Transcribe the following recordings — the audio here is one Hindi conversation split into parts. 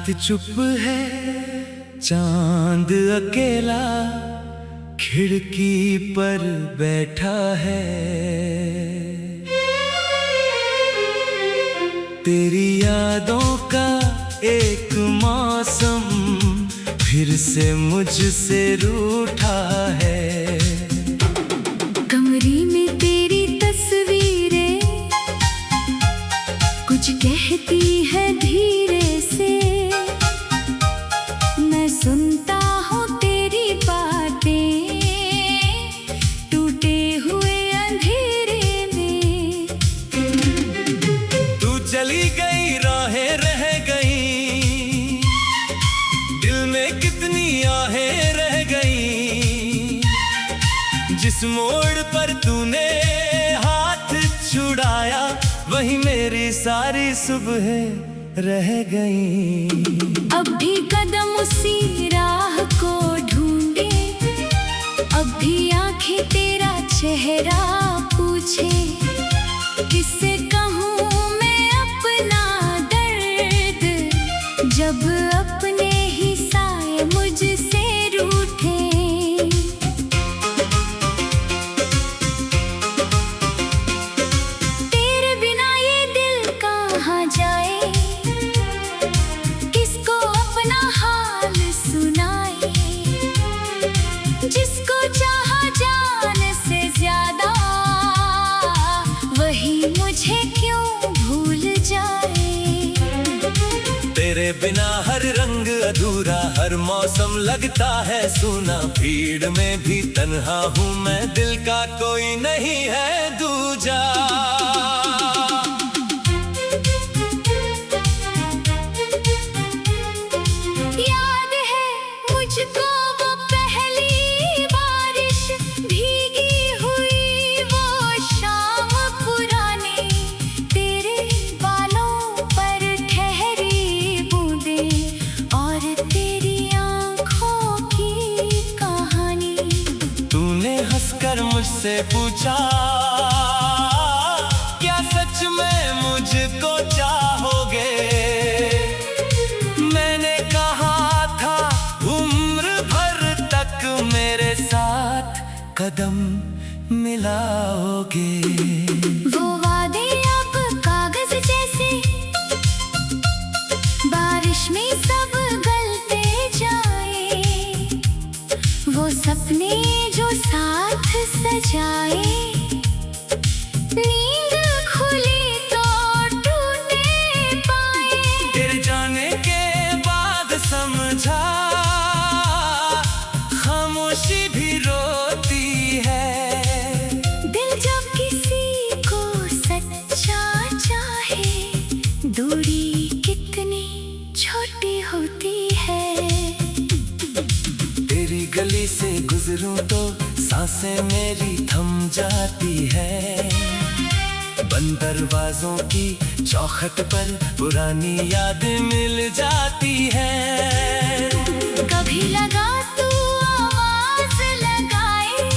रात चुप है, चांद अकेला खिड़की पर बैठा है। तेरी यादों का एक मौसम फिर से मुझसे रूठा है। कमरे में तेरी तस्वीरें कुछ कहती है धीरे से। मैं सुनता हूँ तेरी बातें टूटे हुए अंधेरे में। तू चली गई, राहें रह गई, दिल में कितनी आहें रह गई। जिस मोड़ पर तूने हाथ छुड़ाया, वही मेरी सारी सुबह रह गई। अब भी कदम उसी राह को ढूंढे, अब भी आंखें तेरा चेहरा पूछे। किससे कहूँ मैं अपना दर्द, जब अपने ही साए मुझसे रूठे। तेरे बिना ये दिल कहाँ जाए, किसको अपना हाल सुनाए। जिसको चाहा जान से ज्यादा, वही मुझे क्यों भूल जाए। तेरे बिना हर रंग अधूरा, हर मौसम लगता है सूना। भीड़ में भी तन्हा हूँ मैं, दिल का कोई नहीं है दूजा। याद है मुझको वो पहली बारिश, भीगी हुई वो शाम पुरानी। तेरे बालों पर ठहरी बूंदें और तेरी आँखों की कहानी। तूने हंसकर मुझसे पूछा, क्या सच में मुझको चाहोगे? मैंने कहा था उम्र भर तक मेरे साथ कदम मिलाओगे। वो वादे अब कागज जैसे, बारिश में सब गलते जाए। वो सपने जो साथ सजाए, नींद खुली तो टूटे पाए। तेरे जाने के बाद समझा, खामोशी भी रोती है। दिल जब किसी को सच्चा चाहे, दूरी कितनी छोटी होती है। तेरी गली से गुजरूं तो सांसें मेरी थम जाती है। बंद दरवाजों की चौखट पर पुरानी यादें मिल जाती है। कभी लगा तू आवाज लगाए,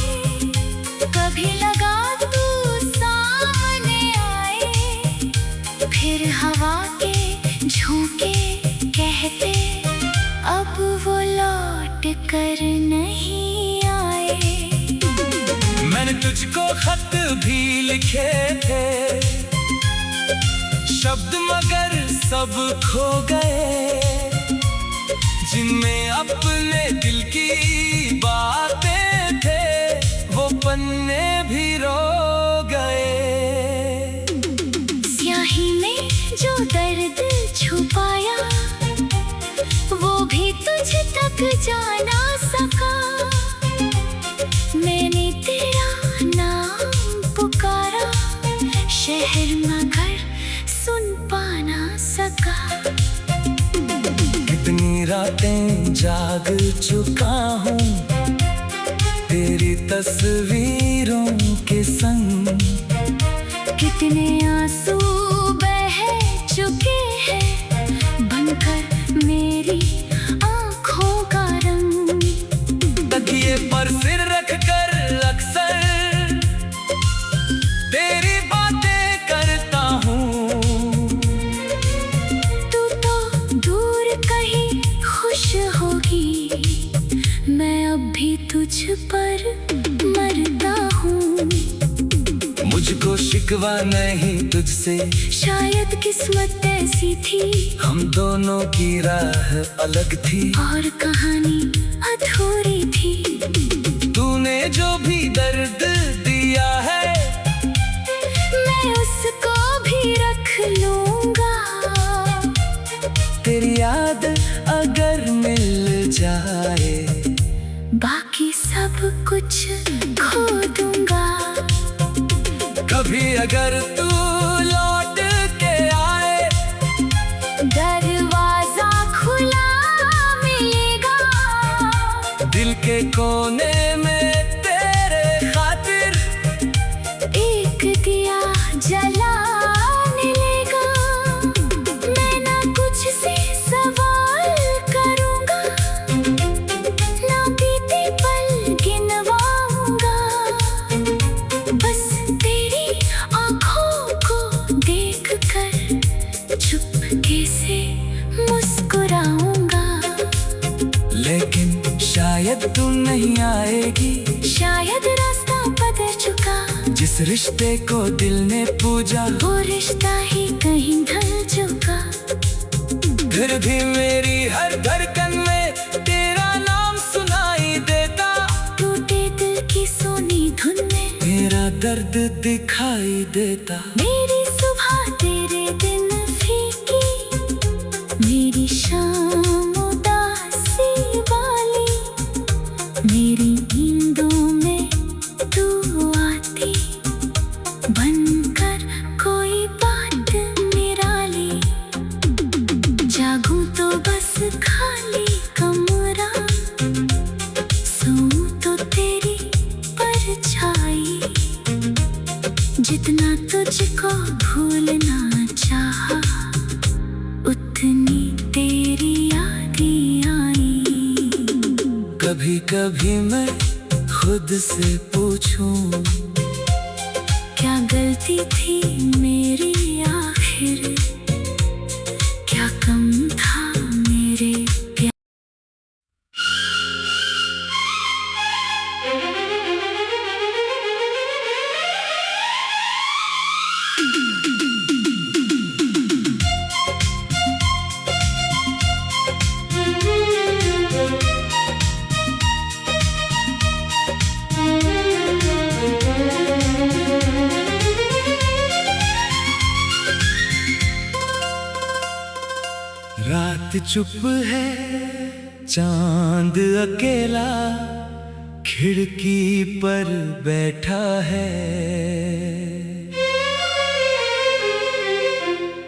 कभी लगा तू सामने आए। फिर हवा के झोंके कहते, अब वो लौट कर नहीं आए। मैंने तुझको खत भी लिखे थे, शब्द मगर सब खो गए। जिनमें अपने दिल की बातें थे, वो पन्ने भी रो गए। स्याही में जो दर्द छुपाया, वो भी तुझ तक जा ना सका। मैंने तेरा नाम पुकारा, शहर मगर सुन पा ना सका। कितनी रातें जाग चुका हूँ तेरी तस्वीरों के संग। कितने आंसू बह चुके हैं, बनकर मेरी आँखों का रंग। तकिए पर सिर रख कर अक्सर तेरी बातें करता हूँ। तू तो दूर कहीं मैं अब भी तुझ पर मरता हूँ। मुझको शिकवा नहीं तुझसे, शायद किस्मत ऐसी थी, हम दोनों की राह अलग थी और कहानी अधूरी थी। तूने जो भी दर्द दिया है मैं उसको भी रख लूंगा। तेरी याद अगर मिल जाए बाकी सब कुछ खो दूंगा। कभी अगर तू लौट के आए दरवाजा खुला मिलेगा। दिल के कोने में तेरे खातिर एक दिया जलाने लेगा। मैं ना कुछ से सवाल करूंगा, ना बीते पल गिनवाऊंगा। बस तेरी आंखों को देखकर चुपके से मुस्कुराऊंगा। लेकिन शायद तू नहीं आएगी, शायद रास्ता बदल चुका। जिस रिश्ते को दिल ने पूजा वो रिश्ता ही कहीं ढल चुका। फिर भी मेरी हर धड़कन में तेरा नाम सुनाई देता। टूटे दिल की सोनी धुन में मेरा दर्द दिखाई देता। मेरी सुबह तेरे दिन फीकी, मेरी शाम उदासी वाली। मेरी नींदों में तू आती, बनकर कोई बात निराली। जागूं तो बस खाली कमरा, सोऊं तो तेरी परछाई। जितना तुझको भूलना चाहा, उतनी तेरी यादें आई। कभी कभी मैं खुद से पूछूं, क्या गलती थी मेरी आखिर, क्या कम था मेरे प्यार। रात चुप है, चांद अकेला खिड़की पर बैठा है।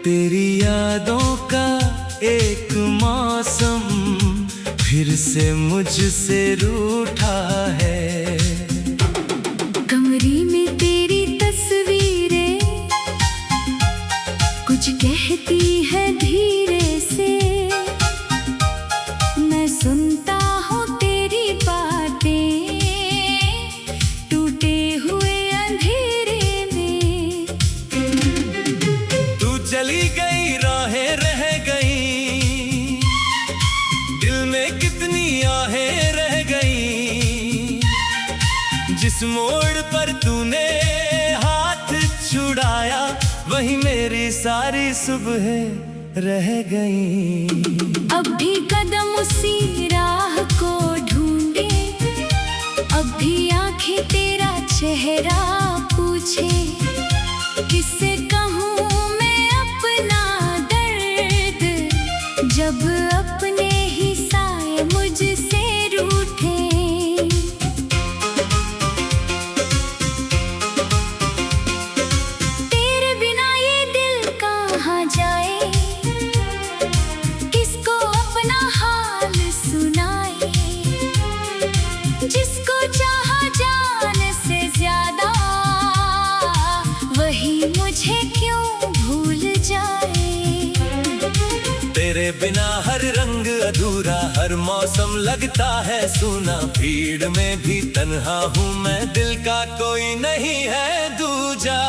तेरी यादों का एक मौसम फिर से मुझसे रूठा है। कमरे में तेरी तस्वीरें कुछ कहती है धीरे से। मैं सुनता हूँ तेरी बातें टूटे हुए अंधेरे में। तू चली गई, राहें रह गई, दिल में कितनी आहें रह गई। जिस मोड़ पर तूने हाथ छुड़ाया, वही मेरी सारी सुबह रह गई। अब भी कदम उसी राह को ढूंढे, अब भी आंखें तेरा चेहरा पूछे। किससे कहूँ मैं अपना दर्द, जब अपने ही साए मुझसे रूठे। तेरे बिना ये दिल कहाँ जाए, किसको अपना हाल सुनाए। जिसको चाहा जान से ज्यादा, वही मुझे क्यों भूल जाए। तेरे बिना हर रंग अधूरा, हर मौसम लगता है सूना। भीड़ में भी तन्हा हूँ मैं, दिल का कोई नहीं है दूजा।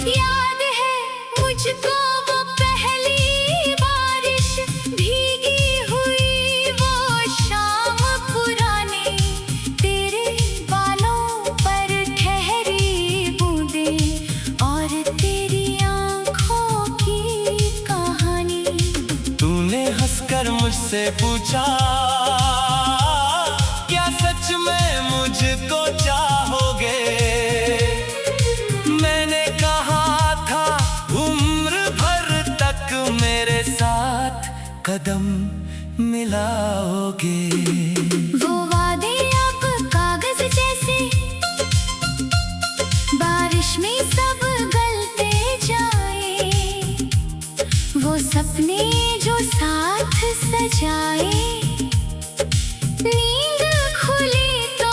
याद है मुझको मुझसे पूछा, क्या सच में मुझको चाहोगे? मैंने कहा था उम्र भर तक मेरे साथ कदम मिलाओगे। वो वादे अब कागज जैसे बारिश में सब गलते जाए, वो सपने जो साथ सजाए, नींद खुली तो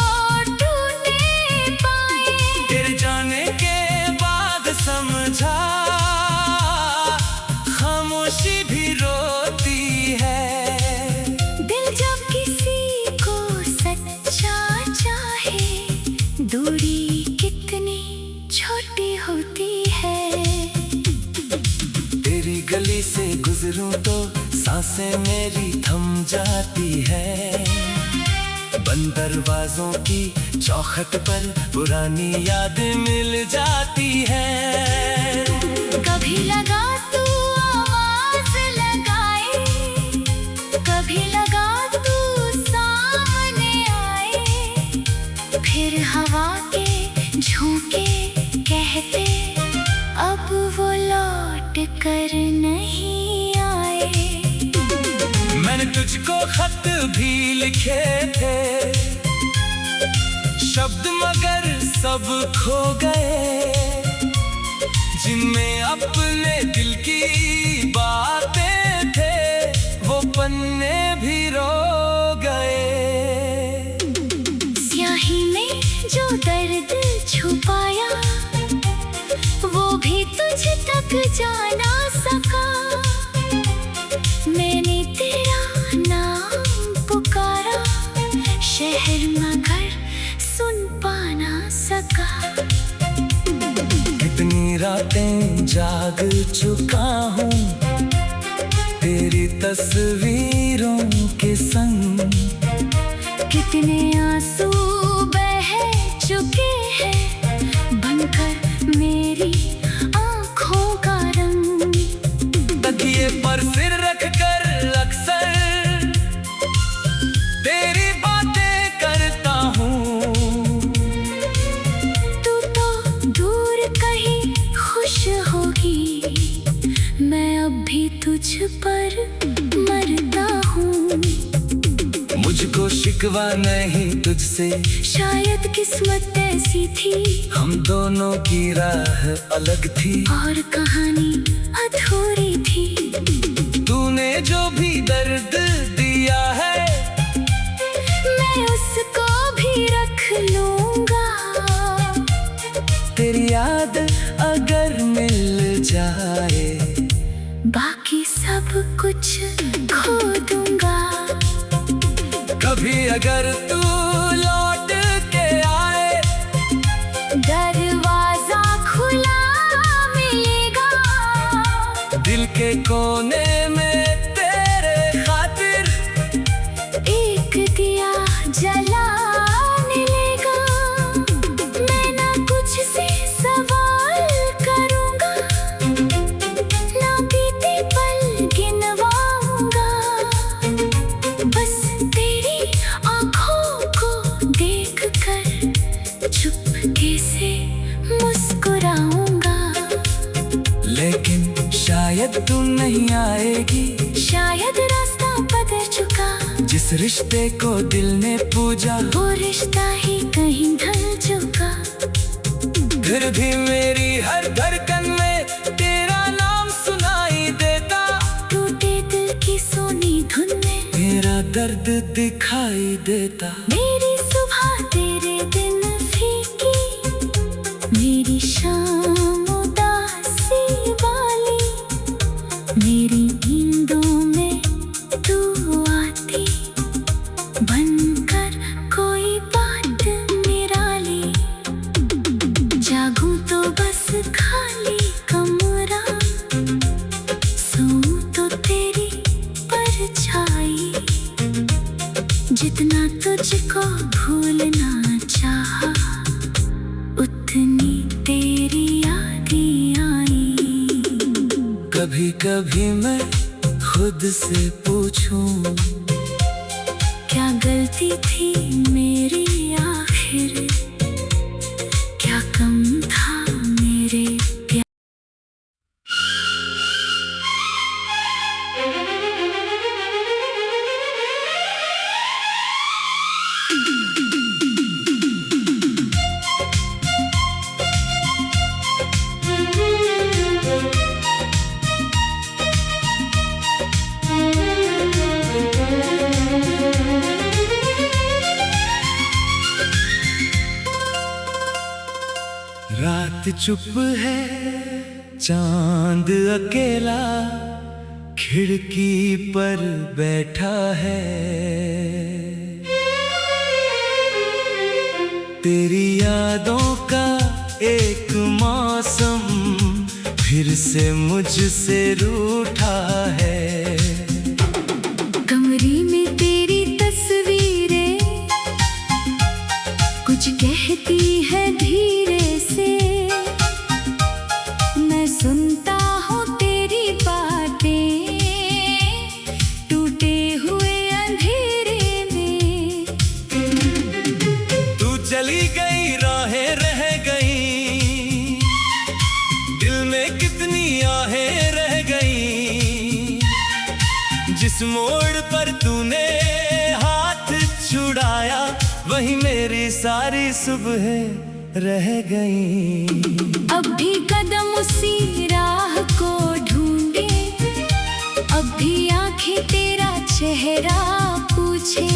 टूटे पाए। तेरे जाने के बाद समझा, खामोशी भी रोती है। दिल जब किसी को सच्चा चाहे, दूरी कितनी छोटी होती है। तेरी गली से गुजरूं तो सांसें मेरी थम जाती है। बंद दरवाजों की चौखट पर पुरानी याद मिल जाती है। कभी लगा तू आवाज लगाए, कभी लगा तू सामने आए, फिर हवा के झोंके कहते अब वो लौट कर नहीं आए। मैंने तुझको खत भी लिखे थे, शब्द मगर सब खो गए, जिनमें अपने दिल की बातें थे वो पन्ने भी रो गए। स्याही में जो दर्द छुपाया, वो भी तुझ तक जा ना सका। मैंने तेरा नाम पुकारा, शहर मगर सुन पा ना सका। कितनी रातें जाग चुका हूँ तेरी तस्वीरों के संग, कितने आंसू बह चुके हैं बनकर मेरी आँखों का रंग। तकिए पर सिर रख कर अक्सर तेरी बातें करता हूँ। तू तो दूर कहीं खुश होगी, मैं अब भी तुझ पर मरता हूँ। मुझको शिकवा नहीं तुझसे, शायद किस्मत ऐसी थी, हम दोनों की राह अलग थी और कहानी अधूरी थी। तूने जो भी दर्द दिया है मैं उसको भी रख लूंगा। तेरी याद अगर मिल जाए, बाकी सब कुछ खो दूंगा। कभी अगर तू लौट के आए, दरवाजा खुला मिलेगा। दिल के कोने में तेरे खातिर एक दिया जला मिलेगा। मैं ना कुछ से सवाल करूंगा, ना बीते पल गिनवाऊंगा। बस तेरी आँखों को देख कर चुपके से मुस्कुराऊंगा। लेकिन शायद तू नहीं आएगी, शायद रास्ता बदल चुका। जिस रिश्ते को दिल ने पूजा वो रिश्ता ही कहीं ढल चुका। फिर भी मेरी हर धड़कन में तेरा नाम सुनाई देता। टूटे दिल की सोनी धुन में तेरा दर्द दिखाई देता। मेरी सुबह तेरे दिन फीकी, मेरी शाम उदासी वाली। मेरी नींदों में तू आती, बनकर कोई बात निराली। जागूं तो बस खाली कमरा, सोऊं तो तेरी परछाई। जितना तुझको भूलना चाहा, उतनी तेरी यादें आई। कभी कभी मैं खुद से पूछूं, क्या गलती थी मेरी आखिर, क्या कम था मेरे प्यार। रात चुप है, चांद अकेला खिड़की पर बैठा है। तेरी यादों का एक मौसम फिर से मुझसे रूठा है। कमरे में तेरी तस्वीरें कुछ कहती है धीरे से, मैं सुनता हूँ तेरी बातें टूटे हुए अंधेरे में। तू चली गई, राहें रह गई, दिल में कितनी आहें रह गई। जिस मोड़ पर तूने हाथ छुड़ाया, वही मेरी सारी सुबह रह गई। अब भी कदम उसी राह को ढूंढे, अब भी आंखें तेरा चेहरा पूछे।